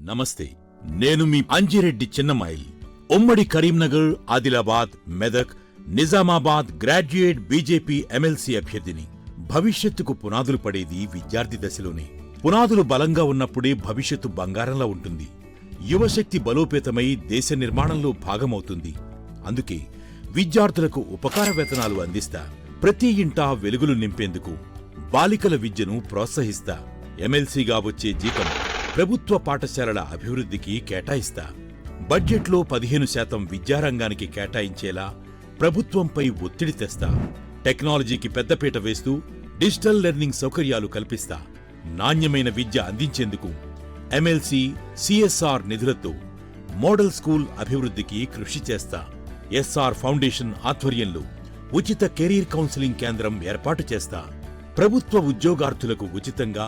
నమస్తే, నేను మీ అంజిరెడ్డి చిన్నమైల్. ఉమ్మడి Karimnagar, Adilabad, Medak, Nizamabad graduate BJP MLC అభ్యర్థిని. భవిష్యత్తుకు పునాదులు పడేది విద్యార్థి దశలోనే. పునాదులు బలంగా ఉన్నప్పుడే భవిష్యత్తు బంగారంలా ఉంటుంది. యువశక్తి బలోపేతమై దేశ నిర్మాణంలో భాగమవుతుంది. అందుకే విద్యార్థులకు ఉపకార వేతనాలు అందిస్తా. ప్రతి ఇంటా వెలుగులు నింపేందుకు బాలికల విద్యను ప్రోత్సహిస్తా. ఎమ్మెల్సీగా వచ్చే జీతం ప్రభుత్వ పాఠశాలల అభివృద్ధికి కేటాయిస్తా. బడ్జెట్లో 15% విద్యారంగానికి కేటాయించేలా ప్రభుత్వంపై ఒత్తిడి తెస్తా. టెక్నాలజీకి పెద్దపీట వేస్తూ డిజిటల్ లెర్నింగ్ సౌకర్యాలు కల్పిస్తా. నాణ్యమైన విద్య అందించేందుకు ఎమ్మెల్సీ సిఎస్ఆర్ నిధులతో మోడల్ స్కూల్ అభివృద్ధికి కృషి చేస్తా. ఎస్ఆర్ ఫౌండేషన్ ఆధ్వర్యంలో ఉచిత కెరీర్ కౌన్సిలింగ్ కేంద్రం ఏర్పాటు చేస్తా. ప్రభుత్వ ఉద్యోగార్థులకు ఉచితంగా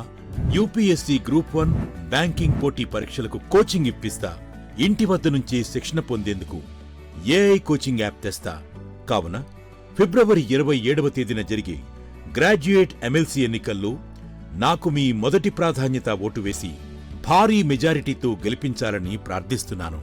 యూపీఎస్సీ గ్రూప్ 1 బ్యాంకింగ్ పోటీ పరీక్షలకు కోచింగ్ ఇప్పిస్తా. ఇంటి వద్ద నుంచే శిక్షణ పొందేందుకు ఏఐ కోచింగ్ యాప్ తెస్తా. కావున ఫిబ్రవరి 27వ తేదీన జరిగే గ్రాడ్యుయేట్ ఎమ్మెల్సీ ఎన్నికల్లో నాకు మీ మొదటి ప్రాధాన్యత ఓటు వేసి భారీ మెజారిటీతో గెలిపించాలని ప్రార్థిస్తున్నాను.